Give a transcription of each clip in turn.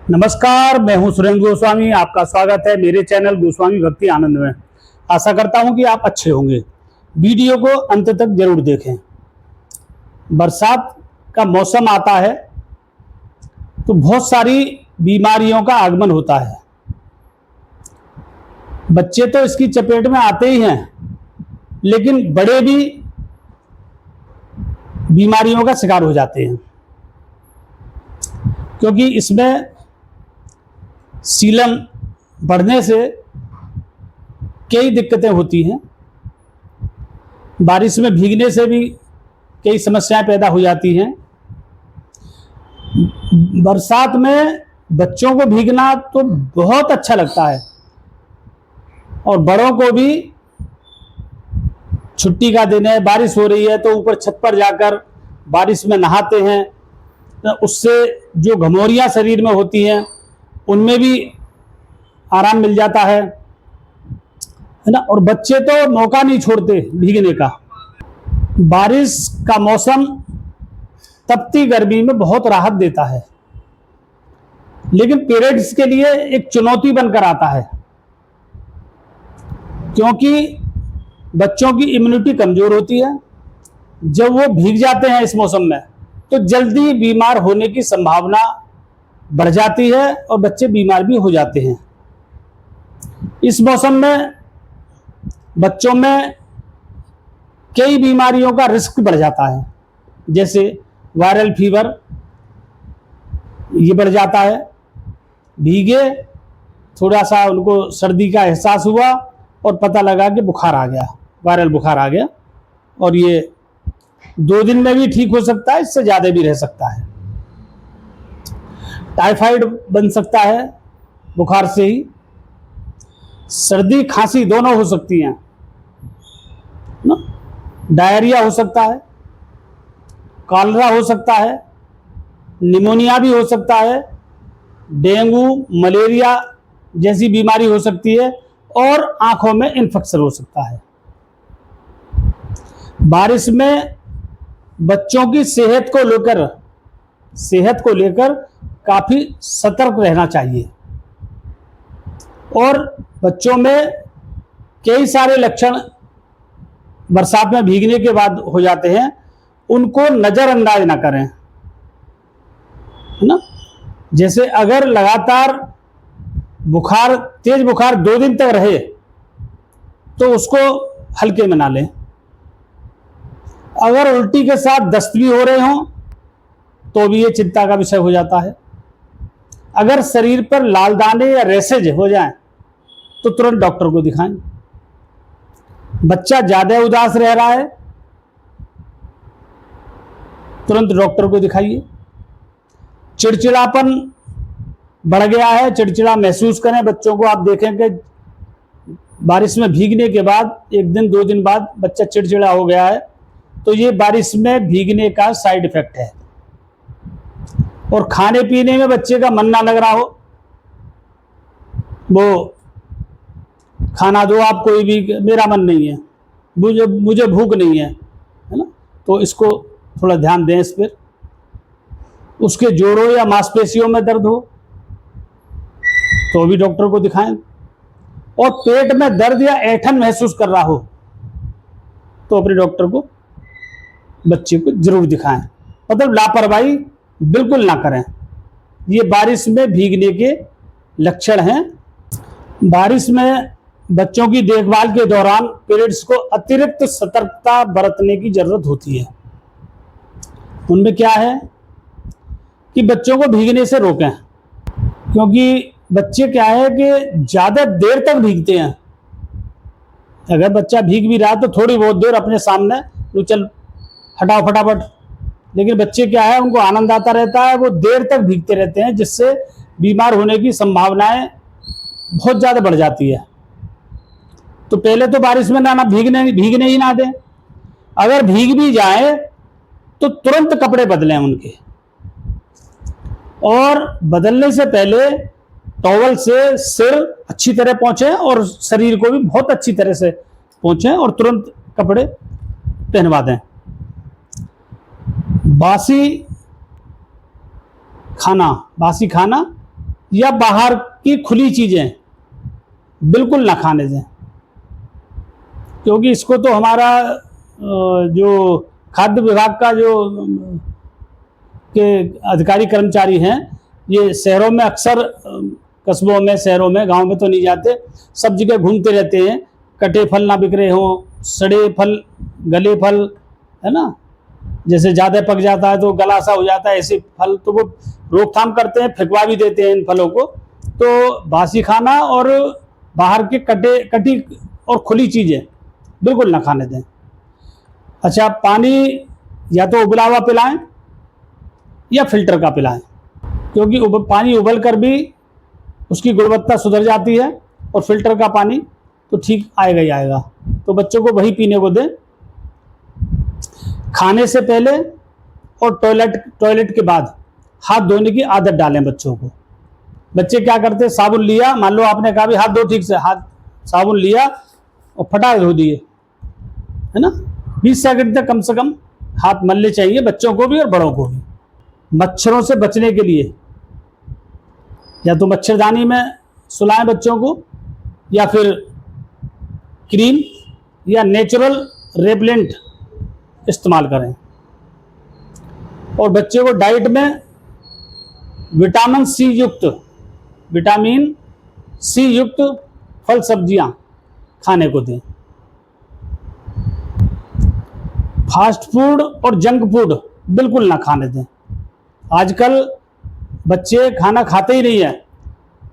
नमस्कार, मैं हूं सुरेंद्र गोस्वामी। आपका स्वागत है मेरे चैनल गोस्वामी भक्ति आनंद में। आशा करता हूं कि आप अच्छे होंगे। वीडियो को अंत तक जरूर देखें। बरसात का मौसम आता है तो बहुत सारी बीमारियों का आगमन होता है। बच्चे तो इसकी चपेट में आते ही हैं, लेकिन बड़े भी बीमारियों का शिकार हो जाते हैं, क्योंकि इसमें सीलन बढ़ने से कई दिक्कतें होती हैं। बारिश में भीगने से भी कई समस्याएं पैदा हो जाती हैं। बरसात में बच्चों को भीगना तो बहुत अच्छा लगता है, और बड़ों को भी। छुट्टी का दिन है, बारिश हो रही है तो ऊपर छत पर जाकर बारिश में नहाते हैं, तो उससे जो घमौरियां शरीर में होती हैं उनमें भी आराम मिल जाता है ना। और बच्चे तो मौका नहीं छोड़ते भीगने का। बारिश का मौसम तपती गर्मी में बहुत राहत देता है, लेकिन पेरेंट्स के लिए एक चुनौती बनकर आता है, क्योंकि बच्चों की इम्यूनिटी कमजोर होती है। जब वो भीग जाते हैं इस मौसम में तो जल्दी बीमार होने की संभावना बढ़ जाती है और बच्चे बीमार भी हो जाते हैं। इस मौसम में बच्चों में कई बीमारियों का रिस्क बढ़ जाता है, जैसे वायरल फीवर ये बढ़ जाता है। भीगे, थोड़ा सा उनको सर्दी का एहसास हुआ और पता लगा कि बुखार आ गया, वायरल बुखार आ गया, और ये 2 दिन में भी ठीक हो सकता है, इससे ज़्यादा भी रह सकता है। टाइफाइड बन सकता है बुखार से ही। सर्दी खांसी दोनों हो सकती हैं ना। डायरिया हो सकता है, कॉलरा हो सकता है, निमोनिया भी हो सकता है, डेंगू मलेरिया जैसी बीमारी हो सकती है, और आंखों में इन्फेक्शन हो सकता है। बारिश में बच्चों की सेहत को लेकर काफी सतर्क रहना चाहिए, और बच्चों में कई सारे लक्षण बरसात में भीगने के बाद हो जाते हैं, उनको नजरअंदाज ना करें, है ना। जैसे अगर लगातार तेज बुखार 2 दिन तक रहे तो उसको हल्के में ना लें। अगर उल्टी के साथ दस्त भी हो रहे हों तो भी ये चिंता का विषय हो जाता है। अगर शरीर पर लाल दाने या रैशेज हो जाएं तो तुरंत डॉक्टर को दिखाएं। बच्चा ज्यादा उदास रह रहा है, तुरंत डॉक्टर को दिखाइए। चिड़चिड़ापन बढ़ गया है, चिड़चिड़ा महसूस करें बच्चों को। आप देखें कि बारिश में भीगने के बाद 1 दिन 2 दिन बाद बच्चा चिड़चिड़ा हो गया है, तो ये बारिश में भीगने का साइड इफेक्ट है। और खाने पीने में बच्चे का मन ना लग रहा हो, वो खाना दो आप कोई भी, मेरा मन नहीं है, मुझे भूख नहीं है ना, तो इसको थोड़ा ध्यान दें इस पर। उसके जोड़ों या मांसपेशियों में दर्द हो तो भी डॉक्टर को दिखाएं। और पेट में दर्द या ऐंठन महसूस कर रहा हो तो अपने डॉक्टर को, बच्चे को जरूर दिखाएं। मतलब लापरवाही बिल्कुल ना करें। ये बारिश में भीगने के लक्षण हैं। बारिश में बच्चों की देखभाल के दौरान पेरेंट्स को अतिरिक्त सतर्कता बरतने की जरूरत होती है। उनमें क्या है कि बच्चों को भीगने से रोकें, क्योंकि बच्चे क्या है कि ज्यादा देर तक भीगते हैं। अगर बच्चा भीग भी रहा तो थोड़ी बहुत देर अपने सामने तो चल हटाओ फटाफट, लेकिन बच्चे क्या है, उनको आनंद आता रहता है, वो देर तक भीगते रहते हैं, जिससे बीमार होने की संभावनाएं बहुत ज्यादा बढ़ जाती है। तो पहले तो बारिश में ना भीगने ही ना दें। अगर भीग भी जाए तो तुरंत कपड़े बदलें उनके, और बदलने से पहले टॉवल से सिर अच्छी तरह पोंछें और शरीर को भी बहुत अच्छी तरह से पोंछें, और तुरंत कपड़े पहनवा दें। बासी खाना या बाहर की खुली चीज़ें बिल्कुल ना खाने दें, क्योंकि इसको तो हमारा जो खाद्य विभाग का जो के अधिकारी कर्मचारी हैं, ये शहरों में अक्सर, कस्बों में, शहरों में, गांव में तो नहीं जाते, सब जगह घूमते रहते हैं। कटे फल ना बिक रहे हों, सड़े फल, गले फल, है ना, जैसे ज़्यादा पक जाता है तो गला सा हो जाता है, ऐसे फल तो वो रोकथाम करते हैं, फेंकवा भी देते हैं इन फलों को। तो बासी खाना और बाहर के कटी और खुली चीज़ें बिल्कुल ना खाने दें। अच्छा, पानी या तो उबला हुआ पिलाएं या फिल्टर का पिलाएं, क्योंकि पानी उबल कर भी उसकी गुणवत्ता सुधर जाती है और फिल्टर का पानी तो ठीक आएगा ही आएगा, तो बच्चों को वही पीने को दें। खाने से पहले और टॉयलेट के बाद हाथ धोने की आदत डालें बच्चों को। बच्चे क्या करते हैं, साबुन लिया, मान लो आपने कहा भी हाथ धो ठीक से, हाथ साबुन लिया और फटाक धो दिए, है ना। 20 सेकंड तक कम से कम हाथ मलने चाहिए, बच्चों को भी और बड़ों को भी। मच्छरों से बचने के लिए या तो मच्छरदानी में सुलाएं बच्चों को, या फिर क्रीम या नेचुरल रेपेलेंट इस्तेमाल करें। और बच्चे को डाइट में विटामिन सी युक्त फल सब्जियां खाने को दें। फास्ट फूड और जंक फूड बिल्कुल ना खाने दें। आजकल बच्चे खाना खाते ही नहीं है,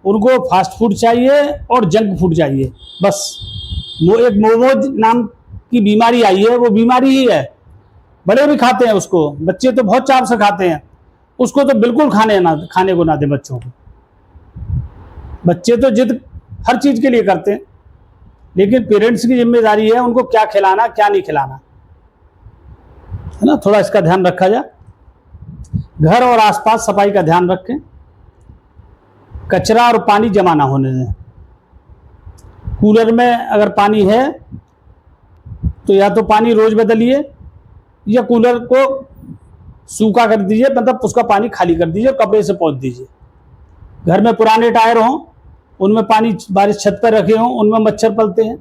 उनको फास्ट फूड चाहिए और जंक फूड चाहिए बस। वो एक मोमोज नाम की बीमारी आई है, वो बीमारी ही है। बड़े भी खाते हैं उसको, बच्चे तो बहुत चाव से खाते हैं उसको, तो बिल्कुल खाने को ना दें बच्चों को। बच्चे तो जिद हर चीज़ के लिए करते हैं, लेकिन पेरेंट्स की जिम्मेदारी है उनको क्या खिलाना क्या नहीं खिलाना, है ना। थोड़ा इसका ध्यान रखा जाए। घर और आसपास सफाई का ध्यान रखें। कचरा और पानी जमा ना होने दें। कूलर में अगर पानी है तो या तो पानी रोज बदलिए या कूलर को सूखा कर दीजिए, मतलब उसका पानी खाली कर दीजिए और कपड़े से पोंछ दीजिए। घर में पुराने टायर हों, उनमें पानी बारिश छत पर रखे हों, उनमें मच्छर पलते हैं।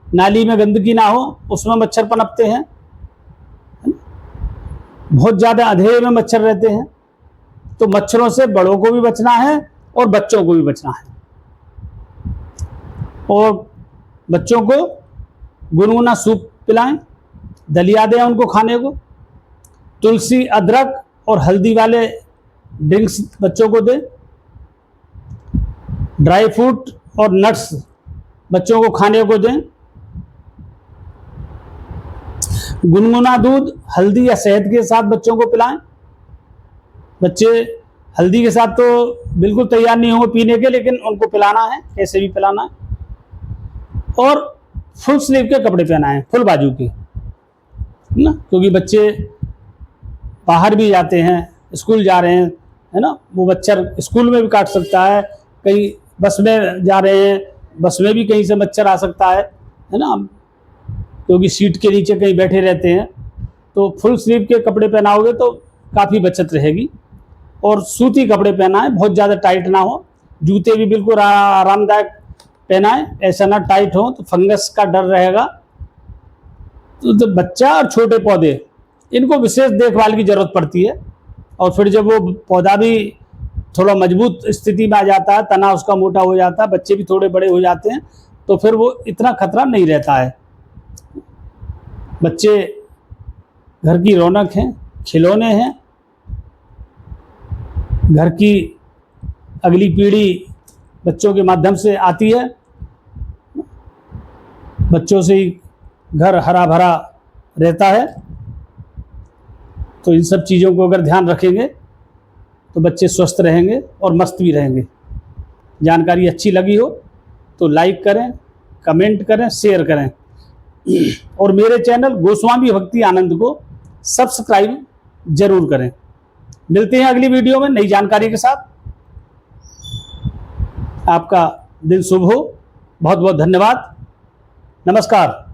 नाली में गंदगी ना हो, उसमें मच्छर पनपते हैं। बहुत ज़्यादा अंधेरे में मच्छर रहते हैं, तो मच्छरों से बड़ों को भी बचना है और बच्चों को भी बचना है। और बच्चों को गुनगुना सूप पिलाएं, दलिया दें उनको खाने को। तुलसी, अदरक और हल्दी वाले ड्रिंक्स बच्चों को दें। ड्राई फ्रूट और नट्स बच्चों को खाने को दें। गुनगुना दूध हल्दी या शहद के साथ बच्चों को पिलाएं। बच्चे हल्दी के साथ तो बिल्कुल तैयार नहीं होंगे पीने के, लेकिन उनको पिलाना है, कैसे भी पिलाना है। और फुल स्लीव के कपड़े पहनाएं, फुल बाजू के, ना, क्योंकि बच्चे बाहर भी जाते हैं, स्कूल जा रहे हैं, है ना। वो मच्छर स्कूल में भी काट सकता है, कहीं बस में जा रहे हैं, बस में भी कहीं से मच्छर आ सकता है ना, क्योंकि सीट के नीचे कहीं बैठे रहते हैं। तो फुल स्लीव के कपड़े पहनाओगे तो काफ़ी बचत रहेगी। और सूती कपड़े पहनाएं, बहुत ज़्यादा टाइट ना हो। जूते भी बिल्कुल आरामदायक पहनाएं, ऐसा ना टाइट हो तो फंगस का डर रहेगा। तो बच्चा और छोटे पौधे, इनको विशेष देखभाल की ज़रूरत पड़ती है। और फिर जब वो पौधा भी थोड़ा मजबूत स्थिति में आ जाता है, तना उसका मोटा हो जाता है, बच्चे भी थोड़े बड़े हो जाते हैं, तो फिर वो इतना खतरा नहीं रहता है। बच्चे घर की रौनक हैं, खिलौने हैं। घर की अगली पीढ़ी बच्चों के माध्यम से आती है। बच्चों से ही घर हरा भरा रहता है। तो इन सब चीज़ों को अगर ध्यान रखेंगे तो बच्चे स्वस्थ रहेंगे और मस्त भी रहेंगे। जानकारी अच्छी लगी हो तो लाइक करें, कमेंट करें, शेयर करें और मेरे चैनल गोस्वामी भक्ति आनंद को सब्सक्राइब जरूर करें। मिलते हैं अगली वीडियो में नई जानकारी के साथ। आपका दिन शुभ हो। बहुत बहुत धन्यवाद। नमस्कार।